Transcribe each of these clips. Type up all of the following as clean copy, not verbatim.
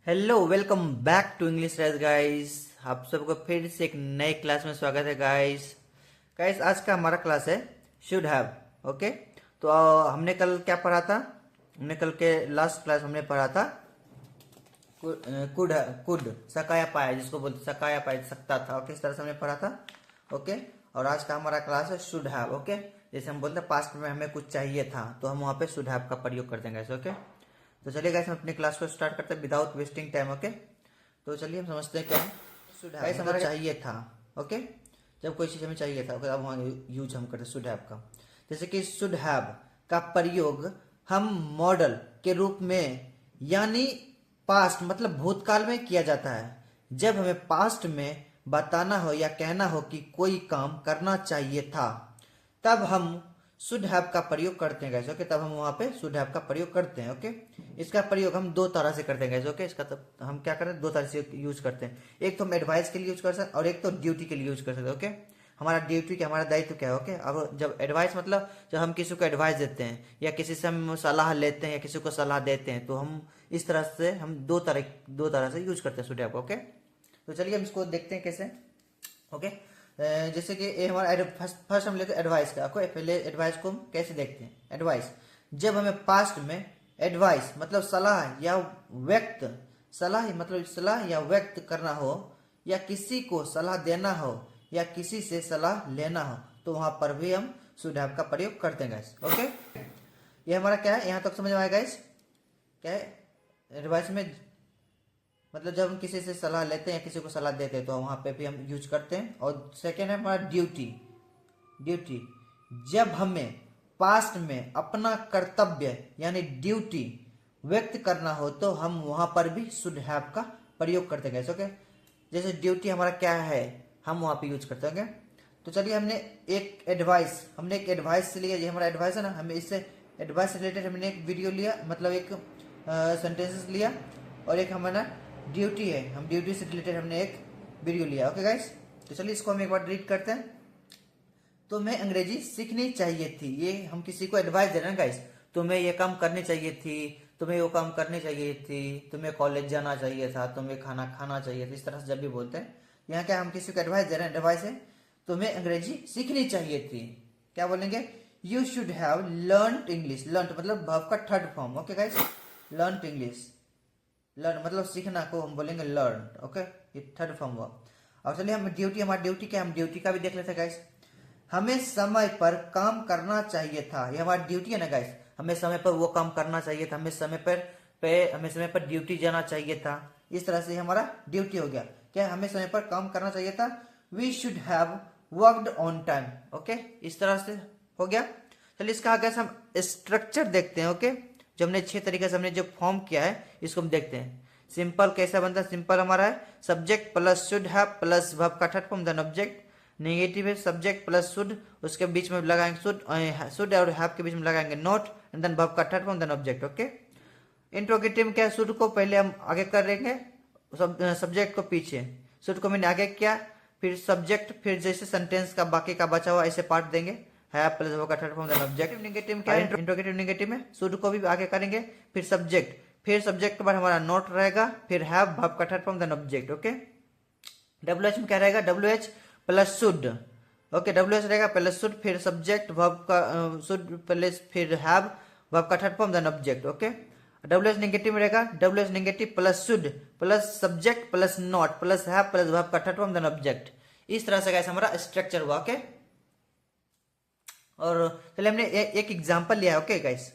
Hello welcome back to English Rise guys. आप सबको फिर से एक नए क्लास में स्वागत है गाइस। गाइस आज का हमारा क्लास है शुड हैव। ओके, तो हमने कल क्या पढ़ा था? हमने कल के लास्ट क्लास हमने पढ़ा था कुड कुड सकाया पाया, जिसको बोलते सकाया पाया सकता था। ओके, इस तरह से हमने पढ़ा था। ओके, और आज का हमारा क्लास है शुड हैव। ओके, जैसे हम बोलते हैं पास्ट में हमें कुछ चाहिए था तो हम वहाँ पे शुड हैव का प्रयोग करते हैं गाइस। ओके, तो चलिए गाइस हम अपनी क्लास को स्टार्ट करते हैं विदाउट वेस्टिंग टाइम। ओके, तो चलिए हम समझते हैं क्या है शुड हैव। गाइस हमारा चाहिए था। ओके, जब कोई चीज हमें चाहिए था, ओके, अब वहाँ यूज हम करते हैं शुड हैव का। जैसे कि शुड हैव का प्रयोग हम मॉडल के रूप में यानी पास्ट मतलब भूतकाल में किया जाता है। जब हमें पास्ट में बताना हो या कहना हो कि कोई काम करना चाहिए था, तब हम शुड हैव का प्रयोग करते हैं गाइस। ओके, तब हम वहां पे शुड हैव का प्रयोग करते हैं। ओके, इसका प्रयोग हम दो तरह से करते हैं गाइस। ओके, इसका तब हम क्या करते हैं, दो तरह से यूज करते हैं। एक तो हम एडवाइस के लिए यूज कर सकते हैं और एक तो ड्यूटी के लिए यूज कर सकते हैं। ओके, हमारा ड्यूटी क्या, हमारा दायित्व क्या है। ओके, अब जब एडवाइस मतलब जब हम किसी को एडवाइस देते हैं या किसी से हम सलाह लेते हैं या किसी को सलाह देते हैं, तो हम इस तरह से हम दो तरह से यूज करते हैं शुड हैव को। ओके, तो चलिए हम इसको देखते हैं कैसे। ओके, जैसे कि ये हमारा फर्स्ट हम लेते हैं एडवाइस का। ओके, पहले एडवाइस को हम कैसे देखते हैं। एडवाइस, जब हमें पास्ट में एडवाइस मतलब सलाह या व्यक्त सलाह या व्यक्त करना हो या किसी को सलाह देना हो या किसी से सलाह लेना हो, तो वहां पर भी हम शुड हैव का प्रयोग करते हैं गाइस। ओके, ये हमारा क्या है, यहाँ तक समझ में आया गाइस। क्या है एडवाइस में, मतलब जब हम किसी से सलाह लेते हैं या किसी को सलाह देते हैं तो वहां पे भी हम यूज करते हैं। और सेकेंड है हमारा ड्यूटी। ड्यूटी, जब हमें पास्ट में अपना कर्तव्य यानी ड्यूटी व्यक्त करना हो तो हम वहां पर भी शुड हैव का प्रयोग करते हैं। ओके, जैसे ड्यूटी हमारा क्या है, हम वहां पे यूज करते हैं। तो चलिए हमने एक एडवाइस से लिया, ये हमारा एडवाइस है ना, हमें इससे एडवाइस से रिलेटेड हमने एक वीडियो लिया, मतलब एक सेंटेंसेस लिया, और एक हमारा ड्यूटी है, हम ड्यूटी से रिलेटेड हमने एक वीडियो लिया। ओके गाइस, तो चलिए इसको हम एक बार रीड करते हैं। तुम्हें अंग्रेजी सीखनी चाहिए थी, ये हम किसी को एडवाइस दे रहे हैं गाइस। तुम्हें ये काम करनी चाहिए थी, तुम्हें वो काम करनी चाहिए थी, तुम्हें कॉलेज जाना चाहिए था, तुम्हें खाना खाना चाहिए था। इस तरह से जब भी बोलते हैं, यहाँ क्या हम किसी को एडवाइस दे रहे हैं, एडवाइस है तुम्हें अंग्रेजी सीखनी चाहिए थी। क्या बोलेंगे, you should have learn English. Learn मतलब वर्ब का third form. Okay guys, learn English, learn मतलब सीखना को हम बोलेंगे लर्न। ओके, ये थर्ड फॉर्म हुआ। और चलिए हम ड्यूटी, हमारा ड्यूटी क्या, हम ड्यूटी का भी देख लेते हैं गाइस। हमें समय पर काम करना चाहिए था, ये हमारी ड्यूटी है ना गाइस। हमें समय पर वो काम करना चाहिए था, हमें समय पर ड्यूटी जाना चाहिए था। इस तरह से हमारा ड्यूटी हो गया। क्या हमें समय पर काम करना चाहिए था, we should have worked on time. Okay, इस तरह से हो गया। चलिए इसका आगे हम स्ट्रक्चर देखते हैं। ओके, जो हमने 6 तरीके से हमने जो फॉर्म किया है इसको हम देखते हैं। सिंपल कैसा बनता है, सिंपल हमारा है subject plus should have plus verb का third form then object. Negative है सब्जेक्ट प्लस शुड, उसके बीच में लगाएंगे शुड और हैव के बीच में लगाएंगे नॉट एंड देन वर्ब का third form then object. Okay, interrogative क्या है, शुड को पहले हम आगे करेंगे, सब्जेक्ट को पीछे। शुड को मैंने आगे किया, फिर सब्जेक्ट, फिर जैसे सेंटेंस का बाकी का बचा हुआ ऐसे पार्ट देंगे, है प्लस वर्ब का third form then object. Negative क्या है, इंट्रोगेटिव नेगेटिव में शुड को भी आगे करेंगे, फिर सब्जेक्ट, फिर सब्जेक्ट के बाद हमारा नॉट रहेगा, फिर हैव वर्ब का third form then object. Okay, W में क्या रहेगा, W H plus should. Okay, W H रहेगा प्लस शुड, फिर सब्जेक्ट वर्ब का शुड प्लस फिर हैव वर्ब का third form then object. Okay, W H negative में रहेगा, W H negative plus should plus subject plus not plus have plus verb का third form then object. इस तरह से guys हमारा स्ट्रक्चर हुआ। ओके, और चलिए हमने एक एग्जांपल लिया है। ओके गाइस,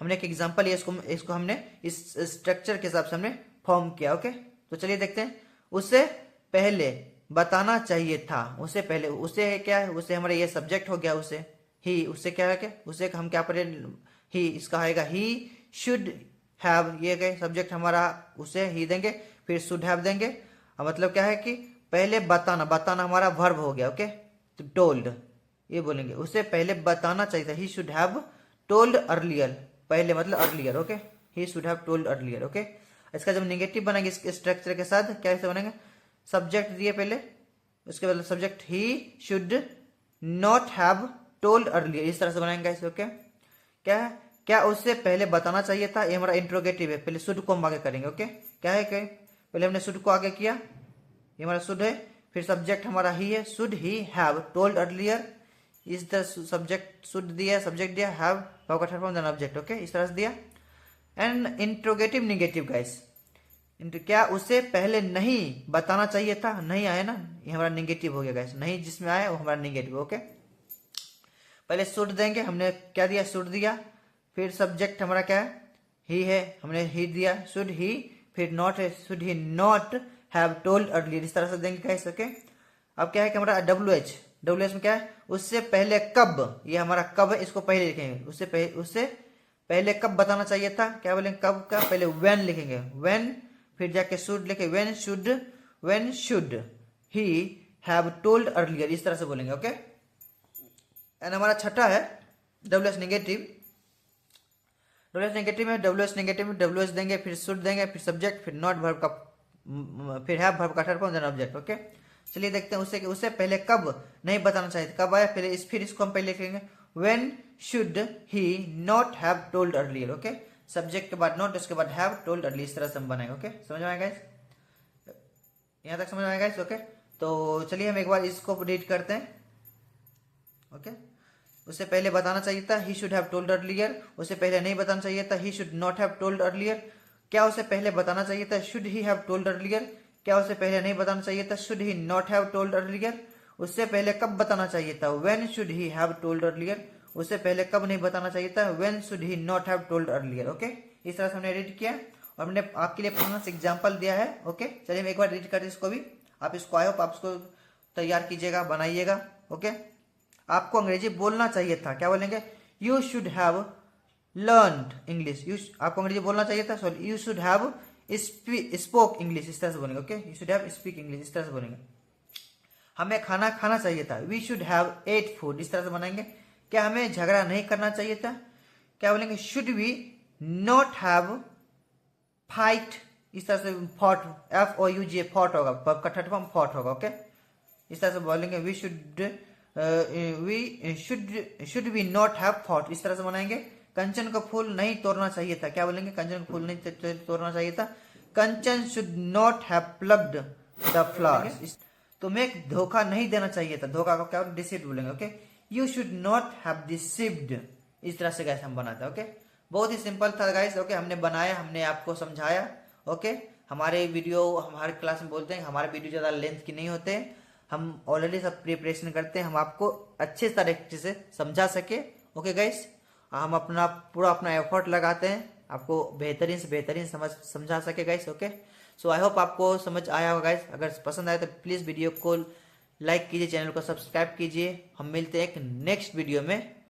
हमने एक एग्जांपल लिया, इसको हमने इस स्ट्रक्चर के हिसाब से हमने फॉर्म किया। ओके, तो चलिए देखते हैं। उससे पहले बताना चाहिए था, उससे पहले, उसे क्या है, उसे हमारा ये सब्जेक्ट हो गया, उसे ही, उससे क्या है, क्या उसे हम क्या पढ़े, ही, इसका आएगा ही शुड हैव, ये गए सब्जेक्ट हमारा, उसे ही देंगे, फिर शुड हैव देंगे। मतलब क्या है कि पहले बताना, बताना हमारा वर्ब हो गया। ओके, तो टोल्ड ये बोलेंगे, उसे पहले बताना चाहिए था, he should have told earlier, पहले मतलब earlier. Okay, he should have told earlier. Okay, इसका जब नेगेटिव बनाएंगे इस स्ट्रक्चर के साथ, कैसे बनेंगे, सब्जेक्ट दिए पहले, उसके बाद subject he should not have told earlier, इस तरह से बनाएंगे इसे। ओके, क्या है, क्या उससे पहले बताना चाहिए था, ये हमारा इंट्रोगेटिव है, पहले शुड को हम आगे करेंगे। ओके, क्या है कि पहले हमने शुड को आगे किया, ये हमारा शुड है, फिर सब्जेक्ट हमारा ही है, should he have told earlier is the subject, should दिया, सब्जेक्ट दिया, हैव वर्ब का third form then object, okay, इस तरह से दिया। एंड इंट्रोगेटिव निगेटिव गाइस, क्या उसे पहले नहीं बताना चाहिए था, नहीं आया ना, ये हमारा निगेटिव हो गया गाइस, नहीं जिसमें आया वो हमारा निगेटिव, ओके। पहले शुड देंगे, हमने क्या दिया, शुड दिया, फिर सब्जेक्ट हमारा क्या है, ही है, हमने ही दिया, शुड ही, फिर नॉट है, should he not have told earlier, इस तरह से देंगे गाइस, ओके। अब क्या है कि हमारा डब्ल्यू एच में क्या है, उससे पहले कब, ये हमारा कब है, इसको पहले लिखेंगे, उससे पहले कब बताना चाहिए था, क्या बोलेंगे, कब का, पहले व्हेन लिखेंगे, व्हेन, फिर जाके शुड लिखे, when should he have told earlier, इस तरह से बोलेंगे, ओके। एंड हमारा छठा है डब्ल्यू एस नेगेटिव में डब्ल्यू एस देंगे, फिर शुड देंगे, फिर सब्जेक्ट, फिर नॉट वर्ब का, फिर हैव वर्ब का third form then object, okay. चलिए देखते हैं उससे पहले कब नहीं बताना चाहिए, कब आया, फिर इसको हम पहले लिखेंगे, when should he not have told earlier, okay. Subject के बाद नॉट, उसके बाद हैव टोल्ड अर्लियर, इस तरह से हम बनाएंगे, ओके। समझ में आएगा गाइस, यहाँ तक समझ में आएगा गाइस, ओके। तो चलिए हम एक बार इसको रीड करते हैं, ओके। उससे पहले बताना चाहिए था, he should have told earlier, उससे पहले नहीं बताना चाहिए था, he should not have told earlier, क्या उसे पहले बताना चाहिए था, should he have told earlier, क्या उसे पहले नहीं बताना चाहिए था, should he not have told earlier, उससे पहले कब बताना चाहिए था, when should he have told earlier, उससे पहले कब नहीं बताना चाहिए था, when should he not have told earlier, okay. इस तरह से हमने रीड किया और हमने आपके लिए 5 एग्जाम्पल दिया है, ओके। चलिए हम एक बार रीड करते हैं इसको भी, आप इसको आई होप आप इसको तैयार कीजिएगा, बनाइएगा, ओके। आपको अंग्रेजी बोलना चाहिए था, क्या बोलेंगे, you should have learned English, आपको अंग्रेजी बोलना चाहिए था, sorry, you should have spoke English, इस तरह से बोलेंगे, okay. You should have speak English, इस तरह से बोलेंगे। हमें खाना खाना चाहिए था, we should have eat food, इस तरह से बनाएंगे। क्या हमें झगड़ा नहीं करना चाहिए था, क्या बोलेंगे, should we not have fight, इस तरह से फॉट, FOUG फॉट होगा, वर्ब का थर्ड फॉर्म फॉट होगा, ओके। इस तरह से बोलेंगे, we should we not have fought, इस तरह से बनाएंगे। कंचन का फूल नहीं तोड़ना चाहिए था, क्या बोलेंगे, कंचन का फूल नहीं तोड़ना चाहिए था, Kanchan should not have plugged the flowers, तुम्हें धोखा नहीं देना चाहिए था, धोखा को क्या डिसीव्ड बोलेंगे, okay. You should not have deceived, इस तरह से गाइस हम बनाते हैं, ओके। बहुत ही सिंपल था गाइस, ओके। हमने बनाया, हमने आपको समझाया, ओके। हमारे क्लास में बोलते हैं हमारे वीडियो ज्यादा लेंथ की नहीं होते, हम ऑलरेडी सब प्रिपरेशन करते हैं, हम आपको अच्छे तरीके से समझा सके, ओके गाइस। हम पूरा अपना एफर्ट लगाते हैं आपको बेहतरीन से बेहतरीन समझा सके guys, okay. So I hope आपको समझ आया होगा गाइस, अगर पसंद आए तो प्लीज वीडियो को लाइक कीजिए, चैनल को सब्सक्राइब कीजिए। हम मिलते हैं एक नेक्स्ट वीडियो में।